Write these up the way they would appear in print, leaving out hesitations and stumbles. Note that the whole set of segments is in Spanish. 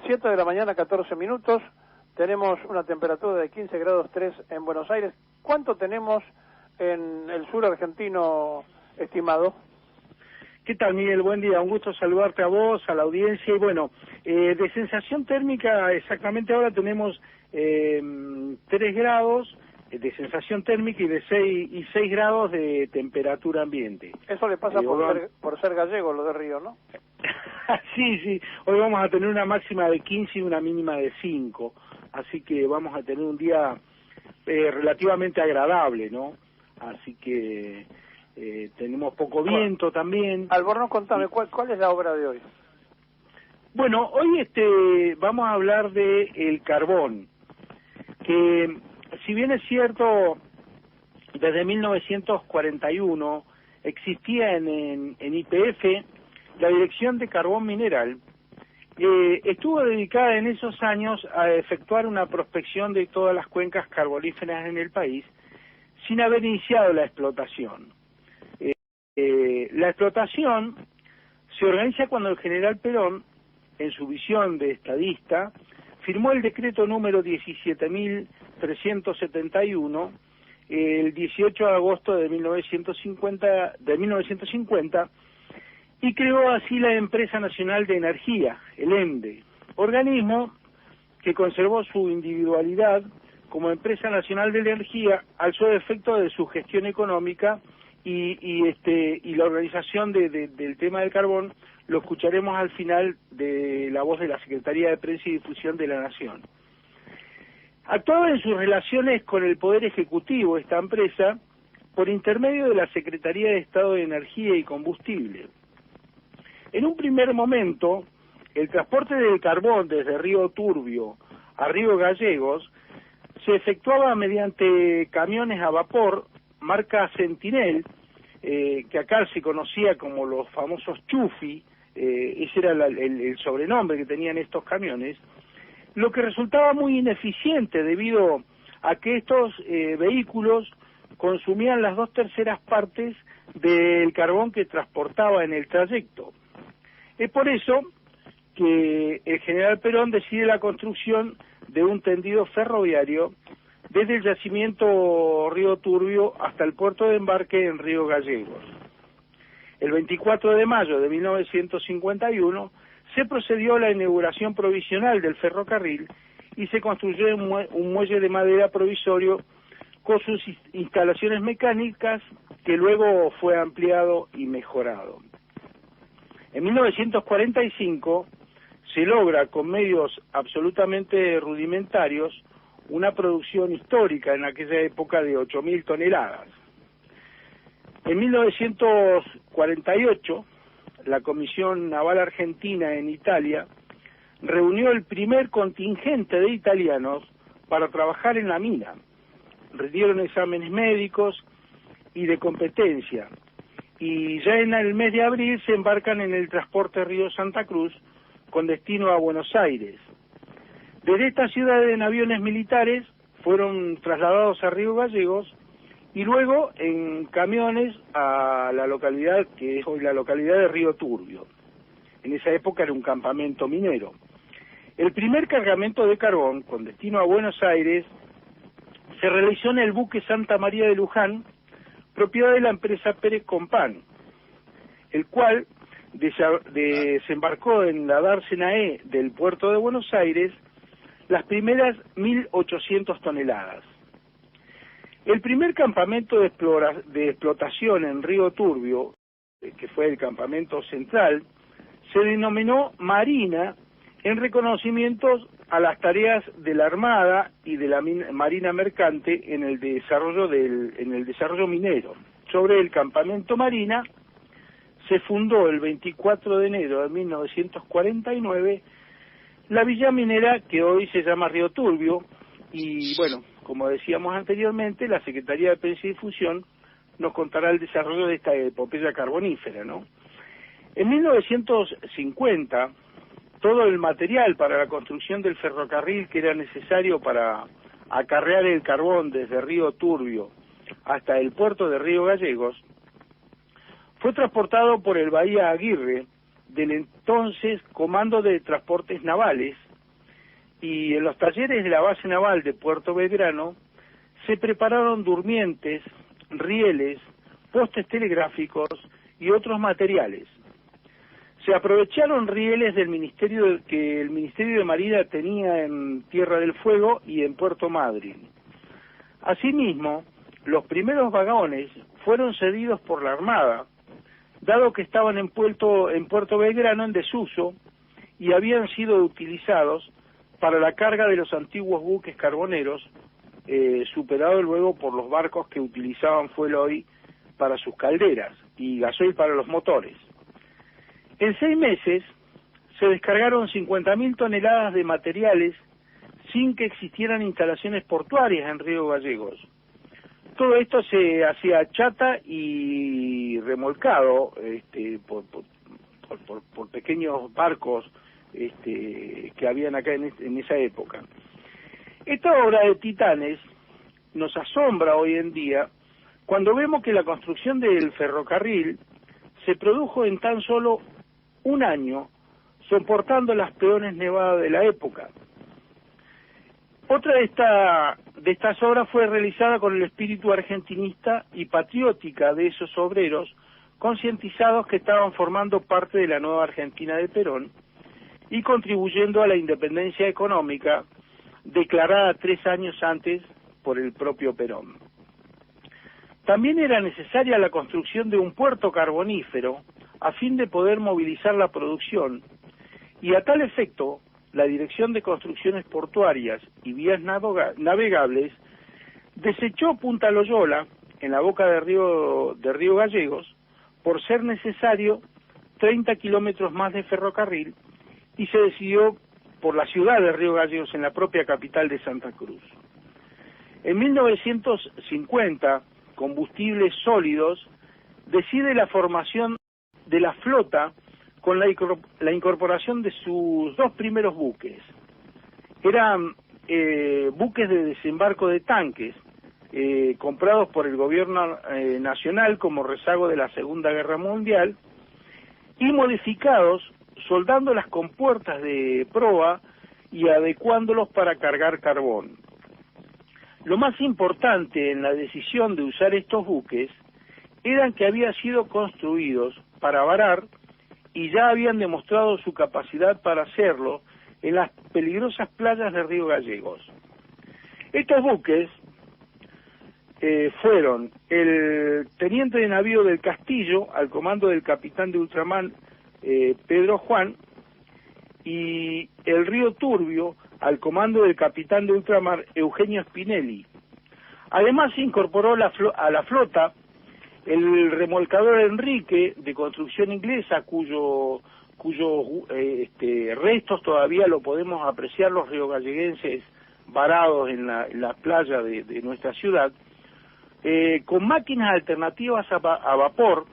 7 de la mañana, 14 minutos. Tenemos una temperatura de 15 grados 3 en Buenos Aires. ¿Cuánto tenemos en el sur argentino, estimado? ¿Qué tal, Miguel? Buen día, un gusto saludarte a vos, a la audiencia. Y bueno, de sensación térmica, exactamente ahora tenemos 3 grados de sensación térmica y 6 grados de temperatura ambiente. Eso le pasa por ser gallego, lo de Río, ¿no? Sí, hoy vamos a tener una máxima de 15 y una mínima de 5, así que vamos a tener un día relativamente agradable, ¿no? Así que tenemos poco viento también. Albornoz, contame, ¿cuál es la obra de hoy? Bueno, hoy vamos a hablar de el carbón, que si bien es cierto, desde 1941 existía en YPF la Dirección de Carbón Mineral. Estuvo dedicada en esos años a efectuar una prospección de todas las cuencas carboníferas en el país, sin haber iniciado la explotación. La explotación se organiza cuando el general Perón, en su visión de estadista, firmó el decreto número 17.371 el 18 de agosto de 1950, y creó así la Empresa Nacional de Energía, el ENDE, organismo que conservó su individualidad como Empresa Nacional de Energía al solo efecto de su gestión económica y la organización del tema del carbón. Lo escucharemos al final de la voz de la Secretaría de Prensa y Difusión de la Nación. Actuaba en sus relaciones con el Poder Ejecutivo esta empresa por intermedio de la Secretaría de Estado de Energía y Combustible. En un primer momento, el transporte del carbón desde Río Turbio a Río Gallegos se efectuaba mediante camiones a vapor marca Sentinel, que acá se conocía como los famosos Chufi, ese era el sobrenombre que tenían estos camiones, lo que resultaba muy ineficiente debido a que estos vehículos consumían las 2/3 partes del carbón que transportaba en el trayecto. Es por eso que el general Perón decide la construcción de un tendido ferroviario desde el yacimiento Río Turbio hasta el puerto de embarque en Río Gallegos. El 24 de mayo de 1951 se procedió a la inauguración provisional del ferrocarril y se construyó un muelle de madera provisorio con sus instalaciones mecánicas, que luego fue ampliado y mejorado. En 1945 se logra, con medios absolutamente rudimentarios, una producción histórica en aquella época de 8.000 toneladas. En 1948, la Comisión Naval Argentina en Italia reunió el primer contingente de italianos para trabajar en la mina. Rindieron exámenes médicos y de competencia, y ya en el mes de abril se embarcan en el transporte Río Santa Cruz con destino a Buenos Aires. Desde esta ciudad en aviones militares fueron trasladados a Río Gallegos y luego en camiones a la localidad que es hoy la localidad de Río Turbio. En esa época era un campamento minero. El primer cargamento de carbón con destino a Buenos Aires se realizó en el buque Santa María de Luján, propiedad de la empresa Pérez Compán, el cual desembarcó en la dársena E del puerto de Buenos Aires las primeras 1.800 toneladas. El primer campamento de explotación en Río Turbio, que fue el campamento central, se denominó Marina en reconocimientos a las tareas de la Armada y de la Marina Mercante en el desarrollo minero. Sobre el campamento Marina se fundó el 24 de enero de 1949 la villa minera que hoy se llama Río Turbio, y bueno, como decíamos anteriormente, la Secretaría de Prensa y Difusión nos contará el desarrollo de esta epopeya carbonífera, ¿no? En 1950, todo el material para la construcción del ferrocarril que era necesario para acarrear el carbón desde Río Turbio hasta el puerto de Río Gallegos fue transportado por el Bahía Aguirre del entonces Comando de Transportes Navales, y en los talleres de la base naval de Puerto Belgrano se prepararon durmientes, rieles, postes telegráficos y otros materiales. Se aprovecharon rieles del que el Ministerio de Marina tenía en Tierra del Fuego y en Puerto Madryn. Asimismo, los primeros vagones fueron cedidos por la Armada, dado que estaban en Puerto Belgrano en desuso y habían sido utilizados para la carga de los antiguos buques carboneros, superado luego por los barcos que utilizaban fuel oil para sus calderas y gasoil para los motores. En 6 meses se descargaron 50.000 toneladas de materiales sin que existieran instalaciones portuarias en Río Gallegos. Todo esto se hacía chata y remolcado por pequeños barcos que habían acá en esa época. Esta obra de titanes nos asombra hoy en día cuando vemos que la construcción del ferrocarril se produjo en tan solo un año, soportando las peores nevadas de la época. Otra de estas obras fue realizada con el espíritu argentinista y patriótica de esos obreros concientizados que estaban formando parte de la nueva Argentina de Perón y contribuyendo a la independencia económica declarada 3 años antes por el propio Perón. También era necesaria la construcción de un puerto carbonífero a fin de poder movilizar la producción, y a tal efecto la Dirección de Construcciones Portuarias y Vías Navegables desechó Punta Loyola, en la boca de Río Gallegos, por ser necesario 30 kilómetros más de ferrocarril, y se decidió por la ciudad de Río Gallegos, en la propia capital de Santa Cruz. En 1950, Combustibles Sólidos decide la formación de la flota con la incorporación de sus 2 primeros buques. Eran buques de desembarco de tanques, comprados por el gobierno nacional como rezago de la Segunda Guerra Mundial, y modificados soldando las compuertas de proa y adecuándolos para cargar carbón. Lo más importante en la decisión de usar estos buques eran que habían sido construidos para varar y ya habían demostrado su capacidad para hacerlo en las peligrosas playas de Río Gallegos. Estos buques fueron el teniente de navío del Castillo, al comando del capitán de ultramar Pedro Juan, y el Río Turbio, al comando del capitán de ultramar Eugenio Spinelli. Además se incorporó a la flota el remolcador Enrique, de construcción inglesa, cuyos restos todavía lo podemos apreciar los riogalleguenses varados en la playa de nuestra ciudad, con máquinas alternativas a vapor,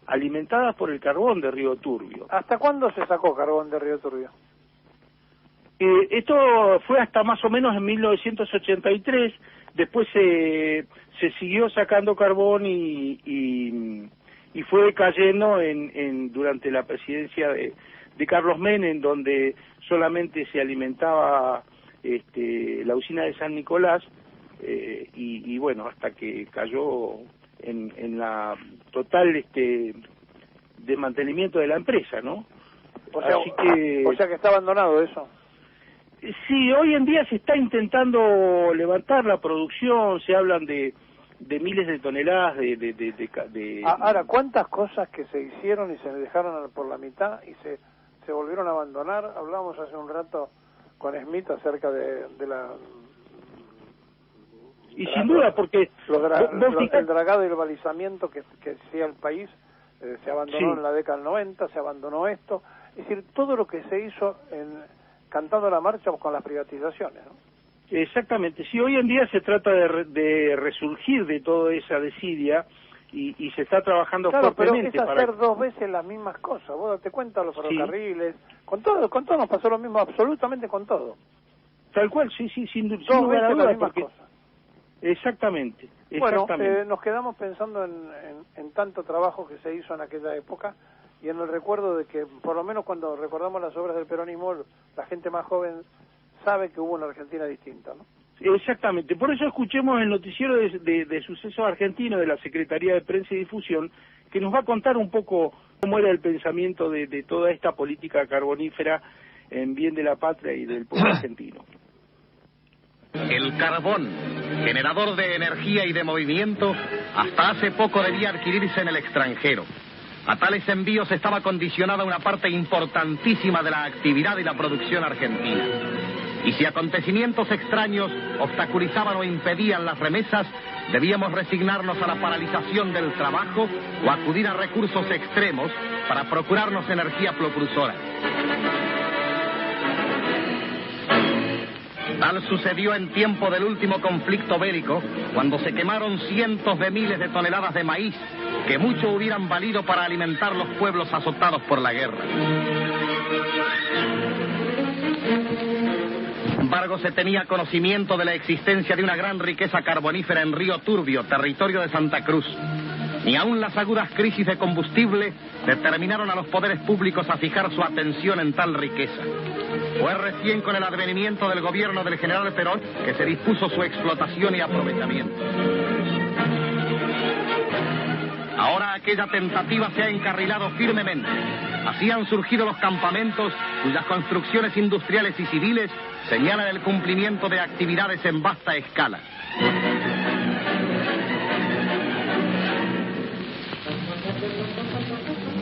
alimentadas por el carbón de Río Turbio. ¿Hasta cuándo se sacó carbón de Río Turbio? Esto fue hasta más o menos en 1983, después se siguió sacando carbón y fue cayendo durante la presidencia de Carlos Menem, donde solamente se alimentaba la usina de San Nicolás, y bueno, hasta que cayó en la total desmantelamiento de la empresa, ¿no? O sea que está abandonado eso. Sí, hoy en día se está intentando levantar la producción, se hablan de miles de toneladas de... Ahora, ¿cuántas cosas que se hicieron y se dejaron por la mitad y se volvieron a abandonar? Hablábamos hace un rato con Smith acerca de la... Y sin duda, porque... el dragado y el balizamiento que hacía el país, se abandonó en la década del 90, se abandonó esto. Es decir, todo lo que se hizo cantando la marcha con las privatizaciones, ¿no? Exactamente. Sí, hoy en día se trata de resurgir de toda esa desidia y se está trabajando fuertemente. Pero es hacer 2 veces las mismas cosas. Vos date cuenta, los ferrocarriles, con todo nos pasó lo mismo, absolutamente con todo. Tal cual, sí, sin duda. 2 veces las mismas cosas. Exactamente. Bueno, nos quedamos pensando en tanto trabajo que se hizo en aquella época y en el recuerdo de que, por lo menos cuando recordamos las obras del peronismo, la gente más joven sabe que hubo una Argentina distinta, ¿no? Exactamente, por eso escuchemos el noticiero de Sucesos Argentinos de la Secretaría de Prensa y Difusión, que nos va a contar un poco cómo era el pensamiento de toda esta política carbonífera en bien de la patria y del pueblo argentino. El carbón, generador de energía y de movimiento, hasta hace poco debía adquirirse en el extranjero. A tales envíos estaba condicionada una parte importantísima de la actividad y la producción argentina. Y si acontecimientos extraños obstaculizaban o impedían las remesas, debíamos resignarnos a la paralización del trabajo o acudir a recursos extremos para procurarnos energía propulsora. Tal sucedió en tiempo del último conflicto bélico, cuando se quemaron cientos de miles de toneladas de maíz, que mucho hubieran valido para alimentar los pueblos azotados por la guerra. Sin embargo, se tenía conocimiento de la existencia de una gran riqueza carbonífera en Río Turbio, territorio de Santa Cruz. Ni aún las agudas crisis de combustible determinaron a los poderes públicos a fijar su atención en tal riqueza. Fue recién con el advenimiento del gobierno del general Perón que se dispuso su explotación y aprovechamiento. Ahora aquella tentativa se ha encarrilado firmemente. Así han surgido los campamentos cuyas construcciones industriales y civiles señalan el cumplimiento de actividades en vasta escala.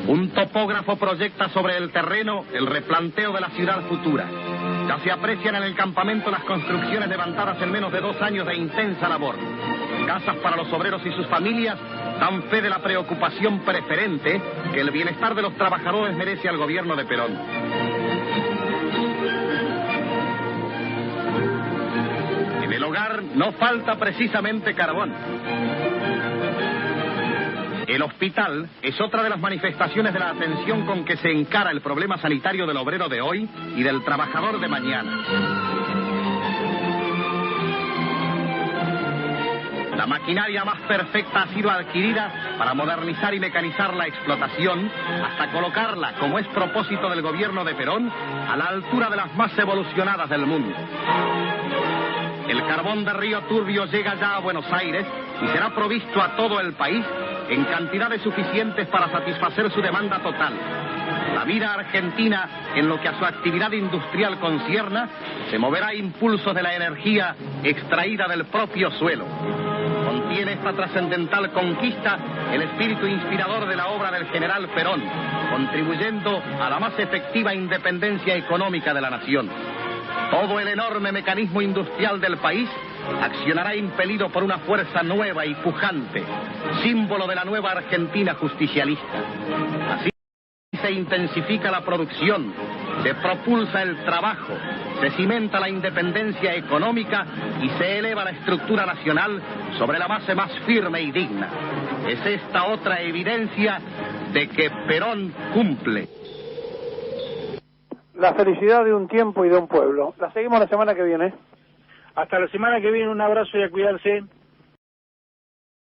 Un topógrafo proyecta sobre el terreno el replanteo de la ciudad futura. Ya se aprecian en el campamento las construcciones levantadas en menos de 2 años de intensa labor. Casas para los obreros y sus familias dan fe de la preocupación preferente que el bienestar de los trabajadores merece al gobierno de Perón. En el hogar no falta precisamente carbón. El hospital es otra de las manifestaciones de la atención con que se encara el problema sanitario del obrero de hoy y del trabajador de mañana. La maquinaria más perfecta ha sido adquirida para modernizar y mecanizar la explotación hasta colocarla, como es propósito del gobierno de Perón, a la altura de las más evolucionadas del mundo. El carbón de Río Turbio llega ya a Buenos Aires y será provisto a todo el país en cantidades suficientes para satisfacer su demanda total. La vida argentina, en lo que a su actividad industrial concierna, se moverá a impulsos de la energía extraída del propio suelo. Contiene esta trascendental conquista el espíritu inspirador de la obra del general Perón, contribuyendo a la más efectiva independencia económica de la nación. Todo el enorme mecanismo industrial del país accionará impelido por una fuerza nueva y pujante, símbolo de la nueva Argentina justicialista. Así se intensifica la producción, se propulsa el trabajo, se cimenta la independencia económica y se eleva la estructura nacional sobre la base más firme y digna. Es esta otra evidencia de que Perón cumple. La felicidad de un tiempo y de un pueblo. La seguimos la semana que viene. Hasta la semana que viene, un abrazo y a cuidarse.